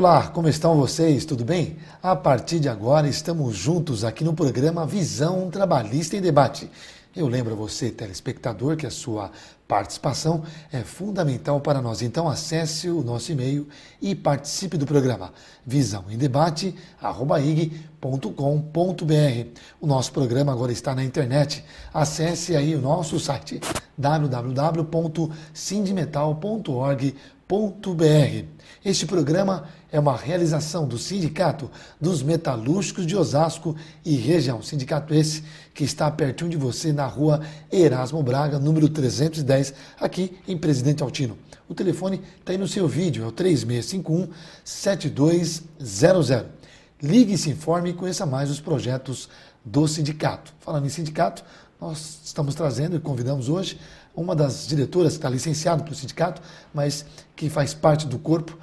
Olá, como estão vocês? Tudo bem? A partir de agora estamos juntos aqui no programa Visão Trabalhista em Debate. Eu lembro a você, telespectador, que a sua participação é fundamental para nós. Então acesse o nosso e-mail e participe do programa visãoemdebate@ig.com.br. O nosso programa agora está na internet. Acesse aí o nosso site www.sindimetal.org.br. Este programa é uma realização do Sindicato dos Metalúrgicos de Osasco e região. Sindicato esse que está pertinho de você na rua Erasmo Braga, número 310, aqui em Presidente Altino. O telefone está aí no seu vídeo, é o 3651-7200. Ligue e se informe e conheça mais os projetos do sindicato. Falando em sindicato, nós estamos trazendo e convidamos hoje uma das diretoras que está licenciada para o sindicato, mas que faz parte do corpo,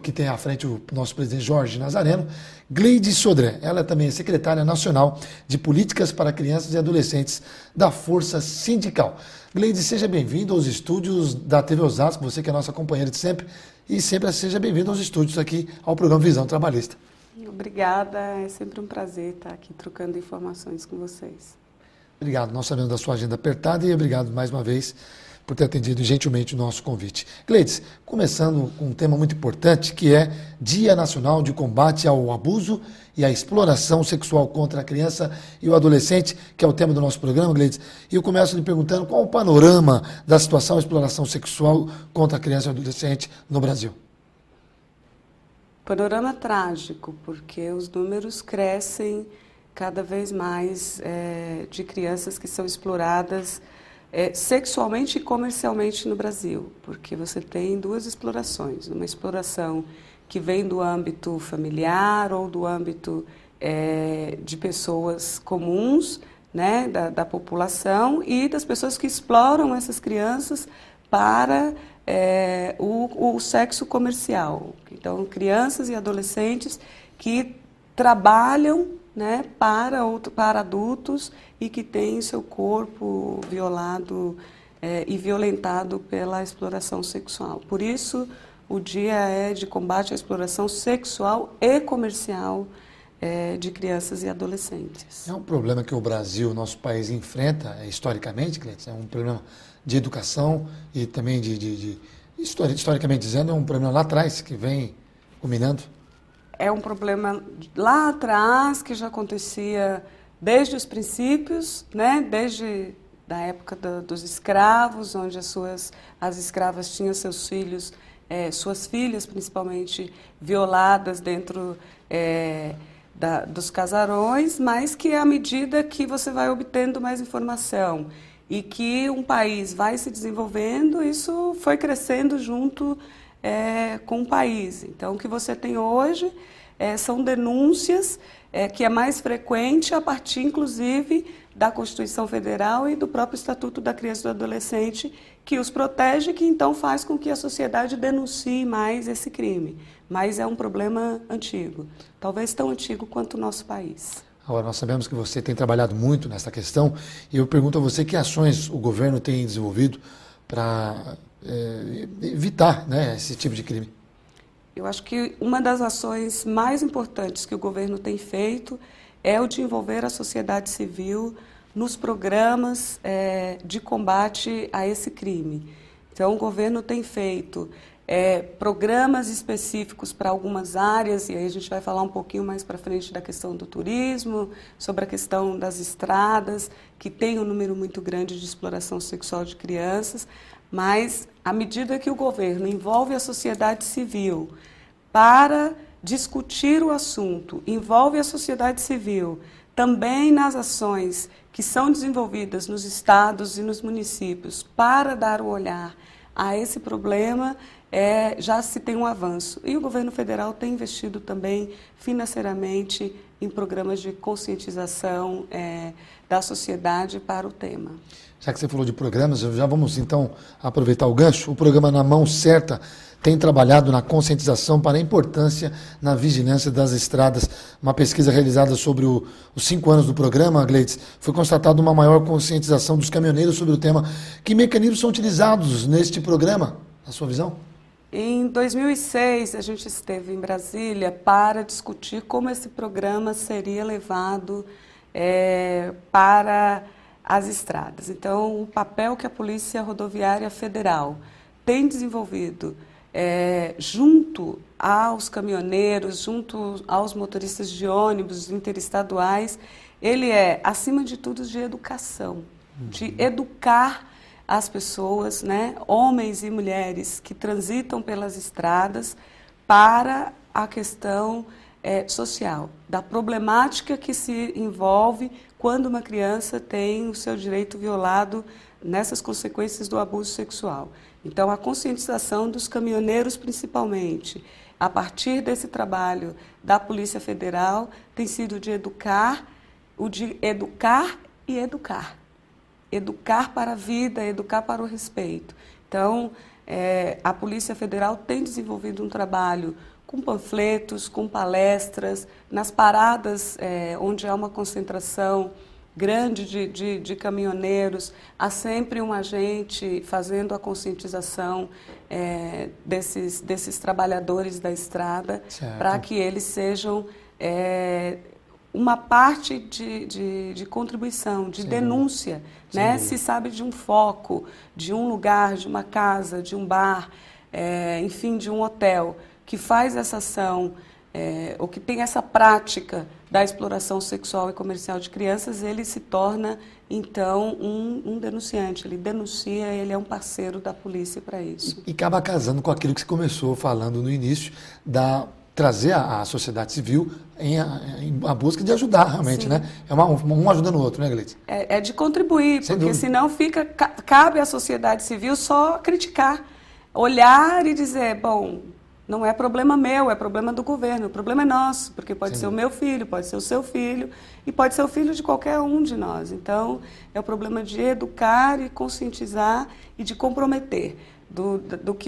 que tem à frente o nosso presidente Jorge Nazareno, Gleide Sodré. Ela também é secretária nacional de Políticas para Crianças e Adolescentes da Força Sindical. Gleide, seja bem-vindo aos estúdios da TV Osasco, você que é nossa companheira de sempre, e sempre seja bem-vindo aos estúdios aqui ao programa Visão Trabalhista. Obrigada, é sempre um prazer estar aqui trocando informações com vocês. Obrigado, nós sabemos da sua agenda apertada e obrigado mais uma vez por ter atendido gentilmente o nosso convite. Gleides, começando com um tema muito importante, que é Dia Nacional de Combate ao Abuso e à Exploração Sexual contra a Criança e o Adolescente, que é o tema do nosso programa, Gleides. E eu começo lhe perguntando qual o panorama da situação de exploração sexual contra a criança e o adolescente no Brasil. Panorama trágico, porque os números crescem cada vez mais de crianças que são exploradas sexualmente e comercialmente no Brasil, porque você tem duas explorações, uma exploração que vem do âmbito familiar ou do âmbito de pessoas comuns, né, da população, e das pessoas que exploram essas crianças para o sexo comercial. Então, crianças e adolescentes que trabalham, né, para adultos e que têm seu corpo violado e violentado pela exploração sexual. Por isso, o dia é de combate à exploração sexual e comercial de crianças e adolescentes. É um problema que o Brasil, nosso país, enfrenta historicamente, Cleiton, é um problema de educação e também historicamente dizendo, é um problema lá atrás que vem culminando. É um problema lá atrás que já acontecia desde os princípios, né? Desde da época dos escravos, onde as escravas tinham seus filhos, suas filhas principalmente, violadas dentro dos casarões, mas que à medida que você vai obtendo mais informação e que um país vai se desenvolvendo, isso foi crescendo junto com o país. Então, o que você tem hoje são denúncias que é mais frequente a partir, inclusive, da Constituição Federal e do próprio Estatuto da Criança e do Adolescente, que os protege, que então faz com que a sociedade denuncie mais esse crime. Mas é um problema antigo, talvez tão antigo quanto o nosso país. Agora, nós sabemos que você tem trabalhado muito nessa questão, e eu pergunto a você que ações o governo tem desenvolvido para evitar, né, esse tipo de crime. Eu acho que uma das ações mais importantes que o governo tem feito é o de envolver a sociedade civil nos programas de combate a esse crime. Então, o governo tem feito programas específicos para algumas áreas, e aí a gente vai falar um pouquinho mais para frente da questão do turismo, sobre a questão das estradas, que tem um número muito grande de exploração sexual de crianças, mas à medida que o governo envolve a sociedade civil para discutir o assunto, envolve a sociedade civil também nas ações que são desenvolvidas nos estados e nos municípios para dar o olhar a esse problema, já se tem um avanço. E o governo federal tem investido também financeiramente em programas de conscientização da sociedade para o tema. Já que você falou de programas, já vamos então aproveitar o gancho. O programa Na Mão Certa tem trabalhado na conscientização para a importância na vigilância das estradas. Uma pesquisa realizada sobre os 5 anos do programa, Gleides, foi constatada uma maior conscientização dos caminhoneiros sobre o tema. Que mecanismos são utilizados neste programa, na sua visão? Em 2006, a gente esteve em Brasília para discutir como esse programa seria levado para as estradas. Então, o papel que a Polícia Rodoviária Federal tem desenvolvido junto aos caminhoneiros, junto aos motoristas de ônibus interestaduais, ele é, acima de tudo, de educação, de educar as pessoas, né, homens e mulheres que transitam pelas estradas para a questão social, da problemática que se envolve quando uma criança tem o seu direito violado nessas consequências do abuso sexual. Então, a conscientização dos caminhoneiros, principalmente, a partir desse trabalho da Polícia Federal, tem sido de educar e educar. Educar para a vida, educar para o respeito. Então, a Polícia Federal tem desenvolvido um trabalho com panfletos, com palestras, nas paradas onde há uma concentração grande de caminhoneiros, há sempre um agente fazendo a conscientização desses trabalhadores da estrada, para que eles sejam uma parte de contribuição, de denúncia, né? Se sabe de um foco, de um lugar, de uma casa, de um bar, enfim, de um hotel, que faz essa ação, ou que tem essa prática da exploração sexual e comercial de crianças, ele se torna, então, um denunciante. Ele denuncia, ele é um parceiro da polícia para isso. E acaba casando com aquilo que você começou falando no início, trazer a sociedade civil em a busca de ajudar, realmente, Sim. né? Um ajuda no outro, né, Gleides? É de contribuir, Sem porque dúvida. senão cabe à sociedade civil só criticar, olhar e dizer, bom, não é problema meu, é problema do governo, o problema é nosso, porque pode Sem ser dúvida. o meu filho, pode ser o seu filho e pode ser o filho de qualquer um de nós. Então, é o problema de educar e conscientizar e de comprometer.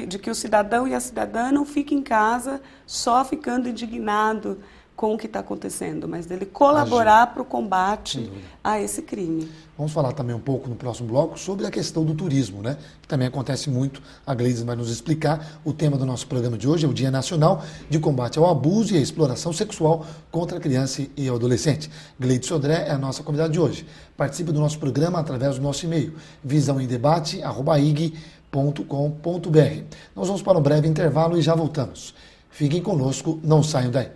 De que o cidadão e a cidadã não fiquem em casa só ficando indignado com o que está acontecendo, mas dele colaborar para o combate a esse crime. Vamos falar também um pouco no próximo bloco sobre a questão do turismo, né? Que também acontece muito. A Gleides vai nos explicar. O tema do nosso programa de hoje é o Dia Nacional de Combate ao Abuso e à Exploração Sexual contra a Criança e o Adolescente. Gleides Sodré é a nossa convidada de hoje. Participe do nosso programa através do nosso e-mail, visãoemdebate@ig.com.br. Nós vamos para um breve intervalo e já voltamos. Fiquem conosco, não saiam daí.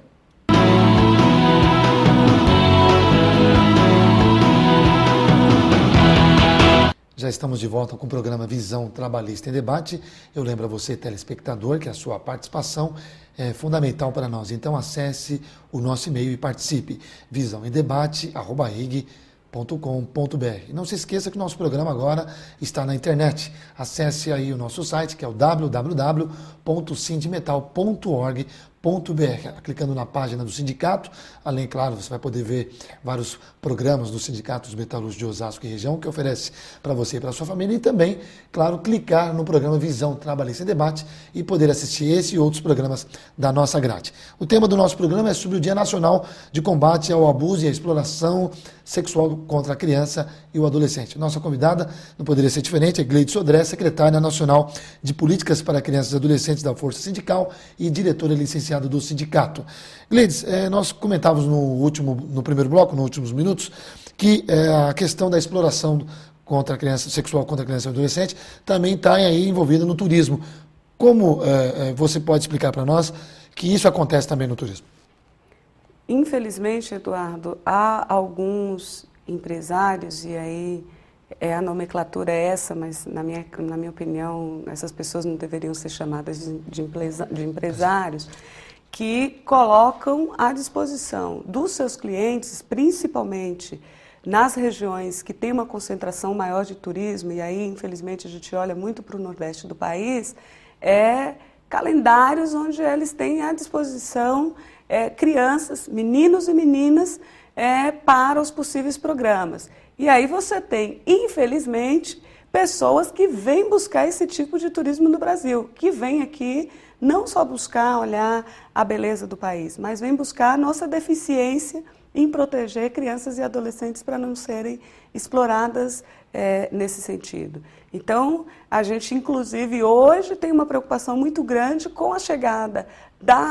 Já estamos de volta com o programa Visão Trabalhista em Debate. Eu lembro a você, telespectador, que a sua participação é fundamental para nós. Então acesse o nosso e-mail e participe. visãoemdebate@ig.com.br. Não se esqueça que o nosso programa agora está na internet. Acesse aí o nosso site, que é o www.sindimetal.org.br. Clicando na página do sindicato, além, claro, você vai poder ver vários programas dos sindicatos metalúrgicos de Osasco e região, que oferece para você e para a sua família, e também, claro, clicar no programa Visão Trabalhista em Debate e poder assistir esse e outros programas da nossa grade. O tema do nosso programa é sobre o Dia Nacional de Combate ao Abuso e à Exploração Sexual contra a Criança e o Adolescente. Nossa convidada não poderia ser diferente, é Gleides Sodré, secretária nacional de Políticas para Crianças e Adolescentes da Força Sindical e diretora licenciada do sindicato. Gleides, nós comentávamos no primeiro bloco, nos últimos minutos, que a questão da exploração contra a criança, sexual contra a criança e adolescente também está aí envolvida no turismo. Como você pode explicar para nós que isso acontece também no turismo? Infelizmente, Eduardo, há alguns empresários, e aí a nomenclatura é essa, mas na minha opinião, essas pessoas não deveriam ser chamadas de empresários, que colocam à disposição dos seus clientes, principalmente nas regiões que têm uma concentração maior de turismo, e aí, infelizmente, a gente olha muito para o Nordeste do país, calendários onde eles têm à disposição crianças, meninos e meninas, para os possíveis programas. E aí você tem, infelizmente, pessoas que vêm buscar esse tipo de turismo no Brasil, que vêm aqui não só buscar olhar a beleza do país, mas vêm buscar a nossa deficiência em proteger crianças e adolescentes para não serem exploradas nesse sentido. Então, a gente, inclusive, hoje tem uma preocupação muito grande com a chegada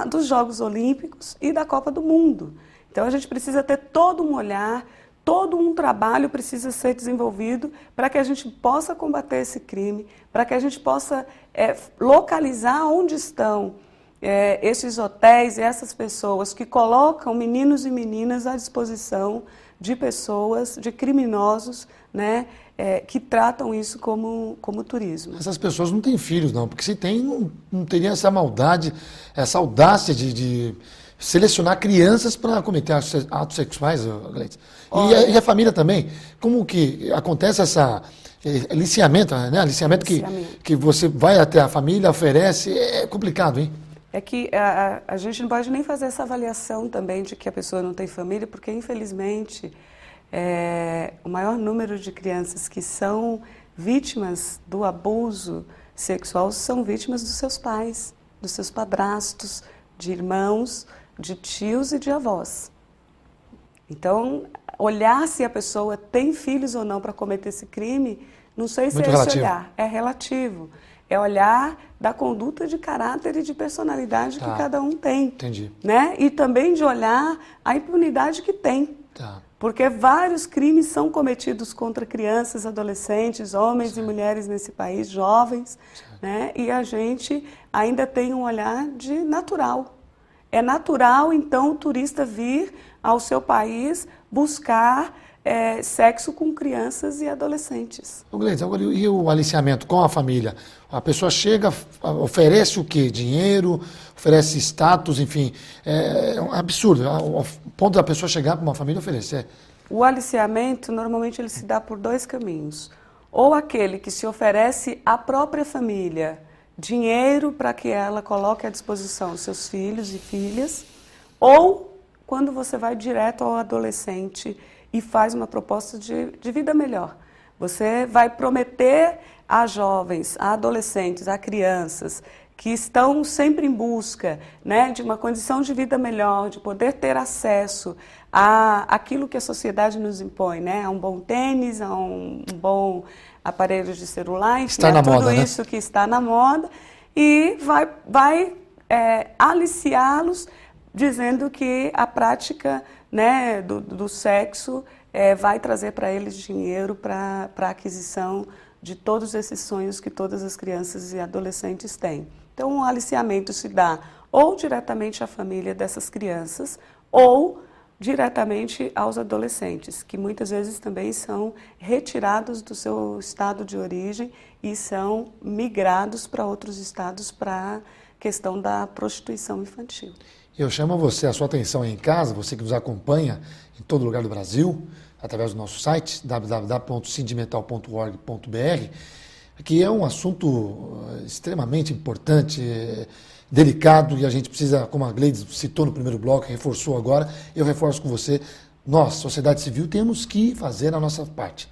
dos Jogos Olímpicos e da Copa do Mundo. Então, a gente precisa ter todo um olhar, todo um trabalho precisa ser desenvolvido para que a gente possa combater esse crime, para que a gente possa localizar onde estão esses hotéis e essas pessoas que colocam meninos e meninas à disposição de pessoas, de criminosos, né, que tratam isso como turismo. Essas pessoas não têm filhos, não, porque se tem, não teria essa maldade, essa audácia de selecionar crianças para cometer atos sexuais, Gleice. E a família também. Como que acontece essa aliciamento, né? Aliciamento que você vai até a família, oferece, é complicado, hein? É que a gente não pode nem fazer essa avaliação também de que a pessoa não tem família, porque, infelizmente, o maior número de crianças que são vítimas do abuso sexual são vítimas dos seus pais, dos seus padrastos, de irmãos, de tios e de avós. Então, olhar se a pessoa tem filhos ou não para cometer esse crime, não sei se é esse olhar, é relativo. É olhar da conduta de caráter e de personalidade que cada um tem. Entendi. Né? E também de olhar a impunidade que tem. Porque vários crimes são cometidos contra crianças, adolescentes, homens e mulheres nesse país, jovens, né? E a gente ainda tem um olhar de natural. É natural, então, o turista vir ao seu país buscar sexo com crianças e adolescentes. Gleice, agora, e o aliciamento com a família? A pessoa chega, oferece o quê? Dinheiro, oferece status, enfim. É um absurdo. Ao ponto da pessoa chegar para uma família e oferecer. O aliciamento, normalmente, ele se dá por dois caminhos. Ou aquele que se oferece à própria família dinheiro para que ela coloque à disposição seus filhos e filhas, ou quando você vai direto ao adolescente e faz uma proposta de vida melhor. Você vai prometer a jovens, a adolescentes, a crianças que estão sempre em busca, né, de uma condição de vida melhor, de poder ter acesso àquilo que a sociedade nos impõe, né, a um bom tênis, a um bom aparelho de celular, enfim, está na tudo moda, isso, né, que está na moda, e vai aliciá-los dizendo que a prática, né, do sexo vai trazer para eles dinheiro para a aquisição de todos esses sonhos que todas as crianças e adolescentes têm. Então, o aliciamento se dá ou diretamente à família dessas crianças ou diretamente aos adolescentes, que muitas vezes também são retirados do seu estado de origem e são migrados para outros estados para a questão da prostituição infantil. Eu chamo a sua atenção aí em casa, você que nos acompanha em todo lugar do Brasil, através do nosso site, www.sindimental.org.br, que é um assunto extremamente importante, delicado, e a gente precisa, como a Gleice citou no primeiro bloco, reforçou agora, eu reforço com você, nós, sociedade civil, temos que fazer a nossa parte,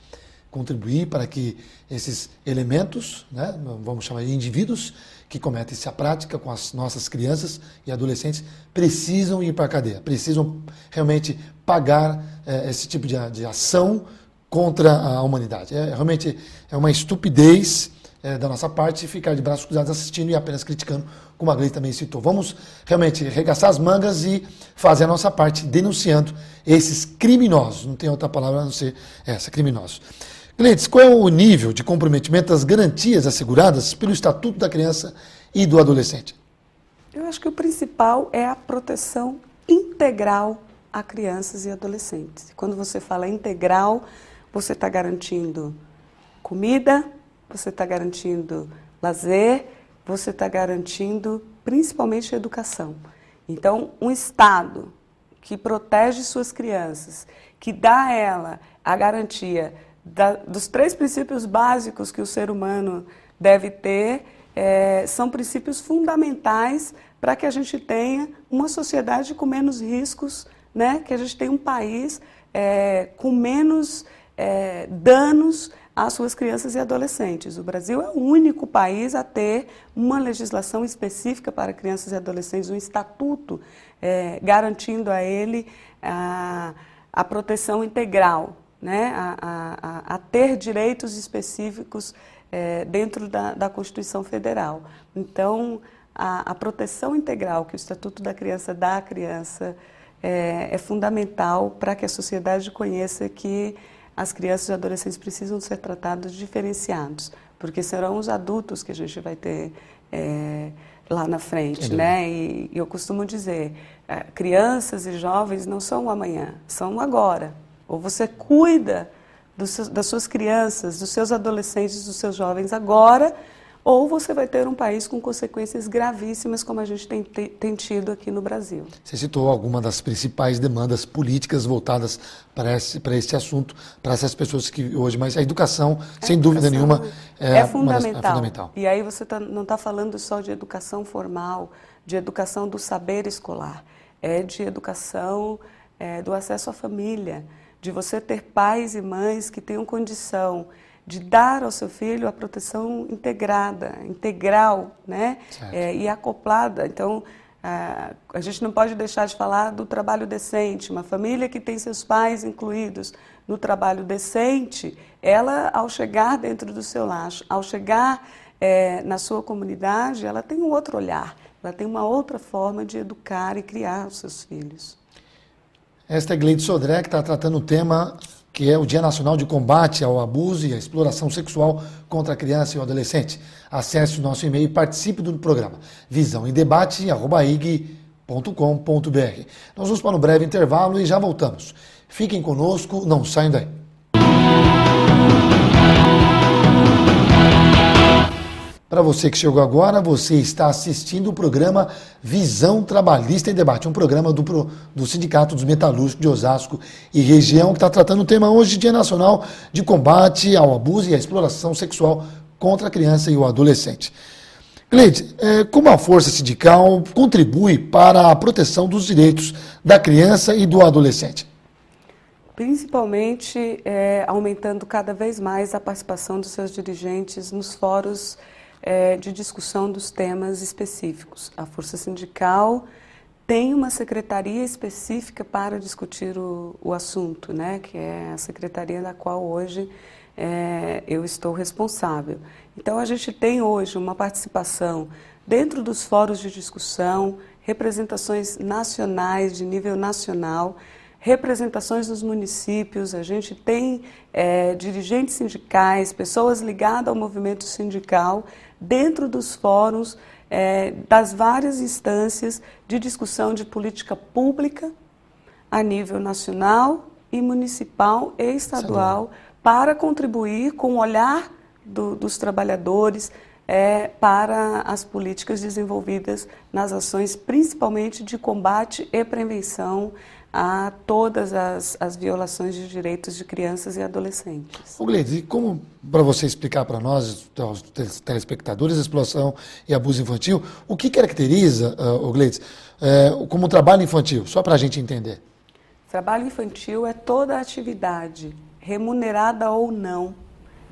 contribuir para que esses elementos, né, vamos chamar de indivíduos, que cometem essa prática com as nossas crianças e adolescentes, precisam ir para a cadeia, precisam realmente pagar esse tipo de ação contra a humanidade. Realmente é uma estupidez da nossa parte ficar de braços cruzados assistindo e apenas criticando, como a Gleice também citou. Vamos realmente arregaçar as mangas e fazer a nossa parte denunciando esses criminosos, não tem outra palavra a não ser essa, criminosos. Gleice, qual é o nível de comprometimento das garantias asseguradas pelo Estatuto da Criança e do Adolescente? Eu acho que o principal é a proteção integral a crianças e adolescentes. Quando você fala integral, você está garantindo comida, você está garantindo lazer, você está garantindo principalmente educação. Então, um Estado que protege suas crianças, que dá a ela a garantia dos três princípios básicos que o ser humano deve ter, são princípios fundamentais para que a gente tenha uma sociedade com menos riscos, né? Que a gente tenha um país com menos danos às suas crianças e adolescentes. O Brasil é o único país a ter uma legislação específica para crianças e adolescentes, um estatuto garantindo a ele a proteção integral, né? A ter direitos específicos dentro da Constituição Federal. Então, a proteção integral que o Estatuto da Criança dá à criança é fundamental para que a sociedade conheça que as crianças e adolescentes precisam ser tratados diferenciados, porque serão os adultos que a gente vai ter lá na frente, né? E eu costumo dizer, crianças e jovens não são o amanhã, são o agora. Ou você cuida das suas crianças, dos seus adolescentes, dos seus jovens agora, ou você vai ter um país com consequências gravíssimas, como a gente tem tido aqui no Brasil. Você citou algumas das principais demandas políticas voltadas para esse assunto, para essas pessoas que hoje, mas a educação, sem dúvida nenhuma, é fundamental. E aí você não está falando só de educação formal, de educação do saber escolar, é de educação do acesso à família, de você ter pais e mães que tenham condição de dar ao seu filho a proteção integrada, integral, né? E acoplada. Então, a gente não pode deixar de falar do trabalho decente. Uma família que tem seus pais incluídos no trabalho decente, ela, ao chegar dentro do seu lar, ao chegar na sua comunidade, ela tem um outro olhar, ela tem uma outra forma de educar e criar os seus filhos. Esta é Gleide Sodré, que está tratando o tema que é o Dia Nacional de Combate ao Abuso e à Exploração Sexual contra a Criança e o Adolescente. Acesse o nosso e-mail e participe do programa visãoemdebate@ig.com.br. Nós vamos para um breve intervalo e já voltamos. Fiquem conosco, não saiam daí. Para você que chegou agora, você está assistindo o programa Visão Trabalhista em Debate, um programa do Sindicato dos Metalúrgicos de Osasco e região, que está tratando o tema hoje, Dia Nacional de Combate ao Abuso e à Exploração Sexual contra a Criança e o Adolescente. Gleide, como a força sindical contribui para a proteção dos direitos da criança e do adolescente? Principalmente aumentando cada vez mais a participação dos seus dirigentes nos fóruns de discussão dos temas específicos. A Força Sindical tem uma secretaria específica para discutir o assunto, né, que é a secretaria da qual hoje eu estou responsável. Então, a gente tem hoje uma participação dentro dos fóruns de discussão, representações nacionais, de nível nacional, representações dos municípios, a gente tem dirigentes sindicais, pessoas ligadas ao movimento sindical, dentro dos fóruns, das várias instâncias de discussão de política pública a nível nacional e municipal e estadual, para contribuir com o olhar dos trabalhadores para as políticas desenvolvidas nas ações, principalmente de combate e prevenção a todas as violações de direitos de crianças e adolescentes. Gleide, e como, para você explicar para nós, aos telespectadores, a exploração e abuso infantil, o que caracteriza, Gleide, como trabalho infantil, só para a gente entender? Trabalho infantil é toda a atividade, remunerada ou não,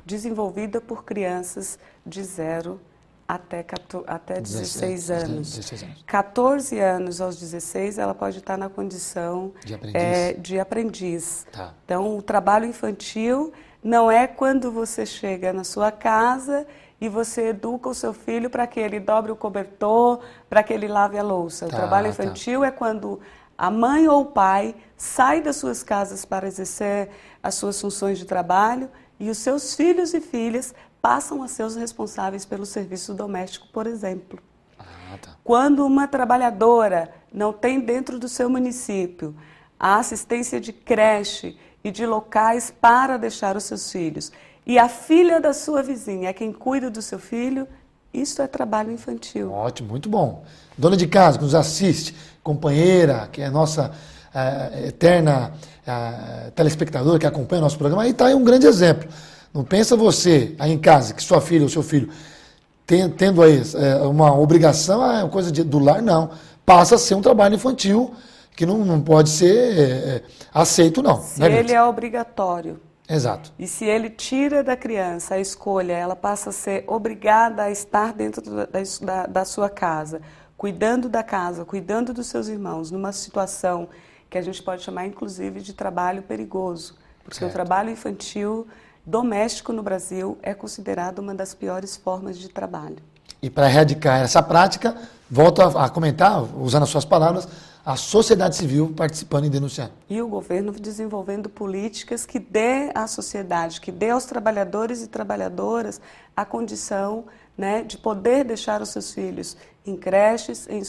desenvolvida por crianças de 0 até 16 anos. 16 anos. 14 anos aos 16, ela pode estar na condição de aprendiz. Tá. Então, o trabalho infantil não é quando você chega na sua casa e você educa o seu filho para que ele dobre o cobertor, para que ele lave a louça. O trabalho infantil é quando a mãe ou o pai sai das suas casas para exercer as suas funções de trabalho e os seus filhos e filhas passam a ser os responsáveis pelo serviço doméstico, por exemplo. Quando uma trabalhadora não tem dentro do seu município a assistência de creche e de locais para deixar os seus filhos, e a filha da sua vizinha é quem cuida do seu filho, isso é trabalho infantil. Ótimo, muito bom. Dona de casa que nos assiste, companheira, que é nossa eterna telespectadora, que acompanha o nosso programa, aí está aí um grande exemplo. Não pensa você aí em casa que sua filha ou seu filho tendo aí uma obrigação, uma coisa do lar, não. Passa a ser um trabalho infantil que não pode ser aceito, não. Se ele é obrigatório. Exato. E se ele tira da criança a escolha, ela passa a ser obrigada a estar dentro da sua casa, cuidando da casa, cuidando dos seus irmãos, numa situação que a gente pode chamar, inclusive, de trabalho perigoso, porque certo. o trabalho infantil doméstico no Brasil é considerado uma das piores formas de trabalho. E para erradicar essa prática, volto a comentar, usando as suas palavras, a sociedade civil participando e denunciando. E o governo desenvolvendo políticas que dê à sociedade, que dê aos trabalhadores e trabalhadoras a condição, né, de poder deixar os seus filhos em creches, em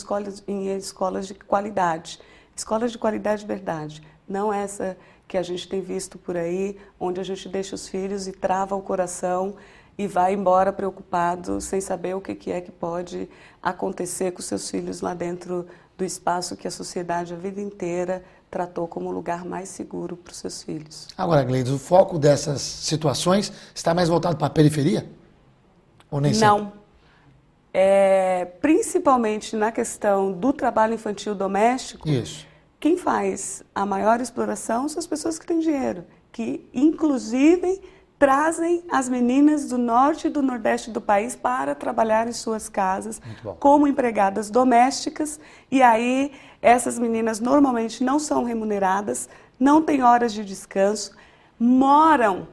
escolas de qualidade. Escolas de qualidade de verdade, não essa que a gente tem visto por aí, onde a gente deixa os filhos e trava o coração e vai embora preocupado, sem saber o que é que pode acontecer com seus filhos lá dentro do espaço que a sociedade a vida inteira tratou como o lugar mais seguro para os seus filhos. Agora, Gleides, o foco dessas situações está mais voltado para a periferia? Ou nem Não. sempre? Principalmente na questão do trabalho infantil doméstico, Isso. quem faz a maior exploração são as pessoas que têm dinheiro, que inclusive trazem as meninas do norte e do nordeste do país para trabalhar em suas casas como empregadas domésticas, e aí essas meninas normalmente não são remuneradas, não têm horas de descanso, moram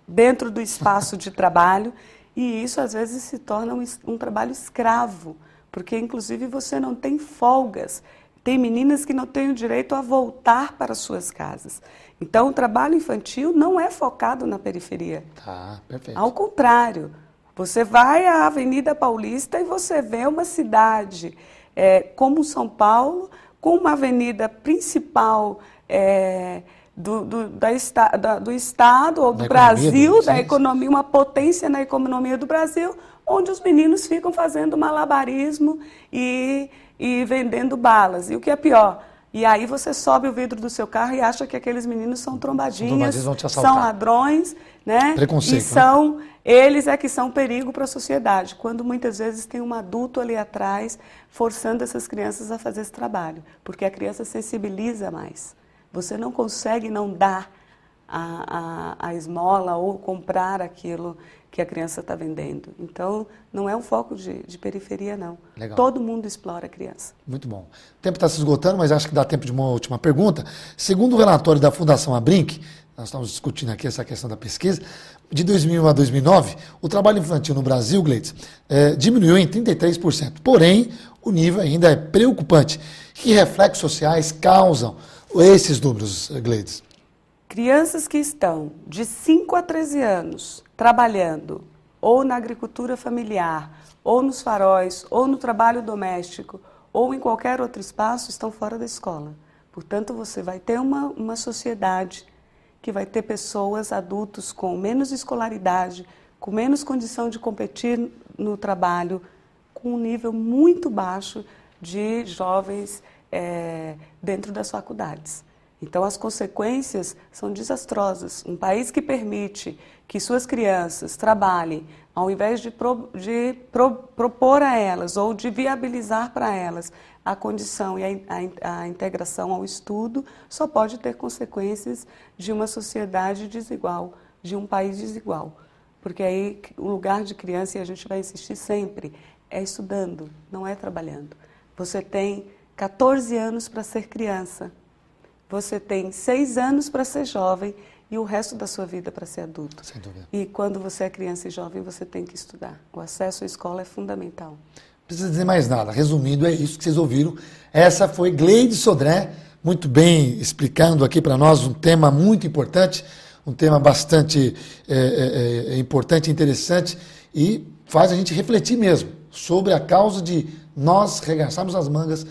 dentro do espaço de trabalho, e isso às vezes se torna um trabalho escravo, porque inclusive você não tem folgas. Tem meninas que não têm o direito a voltar para suas casas. Então, o trabalho infantil não é focado na periferia. Tá, perfeito. Ao contrário, você vai à Avenida Paulista e você vê uma cidade como São Paulo, com uma avenida principal do Estado ou do Brasil, da economia, uma potência na economia do Brasil, onde os meninos ficam fazendo malabarismo e vendendo balas. E o que é pior, e aí você sobe o vidro do seu carro e acha que aqueles meninos são trombadinhas, vão te assaltar. são ladrões, né? Preconceito, e são, né? Eles é que são perigo para a sociedade, quando muitas vezes tem um adulto ali atrás forçando essas crianças a fazer esse trabalho, porque a criança sensibiliza mais. Você não consegue não dar a esmola ou comprar aquilo que a criança está vendendo. Então, não é um foco de periferia, não. Legal. Todo mundo explora a criança. Muito bom. O tempo está se esgotando, mas acho que dá tempo de uma última pergunta. Segundo o relatório da Fundação Abrinq, nós estamos discutindo aqui essa questão da pesquisa, de 2001 a 2009, o trabalho infantil no Brasil, Gleides, diminuiu em 33%. Porém, o nível ainda é preocupante. Que reflexos sociais causam esses números, Gleides? Crianças que estão de 5 a 13 anos trabalhando ou na agricultura familiar, ou nos faróis, ou no trabalho doméstico, ou em qualquer outro espaço, estão fora da escola. Portanto, você vai ter uma sociedade que vai ter pessoas, adultos com menos escolaridade, com menos condição de competir no trabalho, com um nível muito baixo de jovens dentro das faculdades. Então, as consequências são desastrosas. Um país que permite que suas crianças trabalhem, ao invés de propor a elas ou de viabilizar para elas a condição e a integração ao estudo, só pode ter consequências de uma sociedade desigual, de um país desigual. Porque aí o lugar de criança, e a gente vai insistir sempre, é estudando, não é trabalhando. Você tem 14 anos para ser criança. Você tem 6 anos para ser jovem e o resto da sua vida para ser adulto. Sem dúvida. E quando você é criança e jovem, você tem que estudar. O acesso à escola é fundamental. Não precisa dizer mais nada. Resumindo, é isso que vocês ouviram. Essa foi Gleides Sodré, muito bem explicando aqui para nós um tema muito importante, um tema bastante importante e interessante, e faz a gente refletir mesmo sobre a causa de nós regaçarmos as mangas,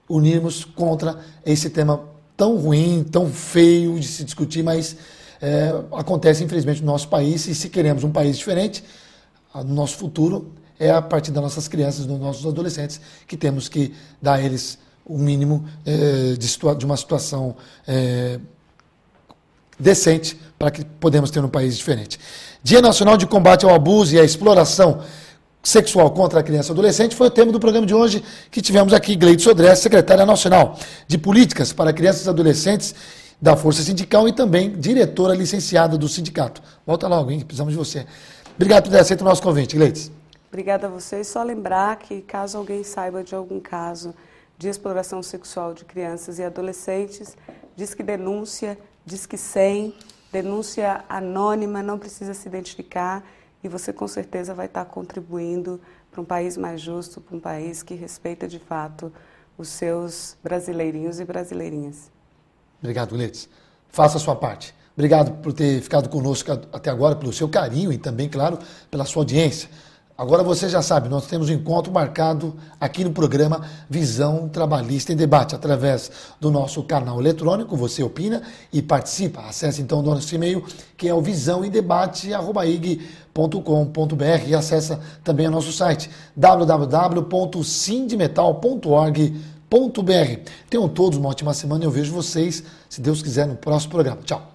unirmos contra esse tema tão ruim, tão feio de se discutir, mas acontece infelizmente no nosso país, e se queremos um país diferente, no nosso futuro é a partir das nossas crianças, dos nossos adolescentes, que temos que dar a eles o mínimo de uma situação decente para que podemos ter um país diferente. Dia Nacional de Combate ao Abuso e à Exploração Sexual contra a Criança e Adolescente foi o tema do programa de hoje, que tivemos aqui Gleides Sodré, secretária nacional de Políticas para Crianças e Adolescentes da Força Sindical e também diretora licenciada do sindicato. Volta logo, hein? Precisamos de você. Obrigado por ter aceito o nosso convite, Gleides. Obrigada a vocês. Só lembrar que, caso alguém saiba de algum caso de exploração sexual de crianças e adolescentes. Disque Denúncia, Disque 100, denúncia anônima, não precisa se identificar e você com certeza vai estar contribuindo para um país mais justo, para um país que respeita de fato os seus brasileirinhos e brasileirinhas. Obrigado, Gleitz. Faça a sua parte. Obrigado por ter ficado conosco até agora, pelo seu carinho e também, claro, pela sua audiência. Agora você já sabe, nós temos um encontro marcado aqui no programa Visão Trabalhista em Debate, através do nosso canal eletrônico. Você opina e participa. Acesse então o nosso e-mail, que é o visãoemdebate@ig.com.br, e acessa também o nosso site www.sindimetal.org.br. Tenham todos uma ótima semana e eu vejo vocês, se Deus quiser, no próximo programa. Tchau!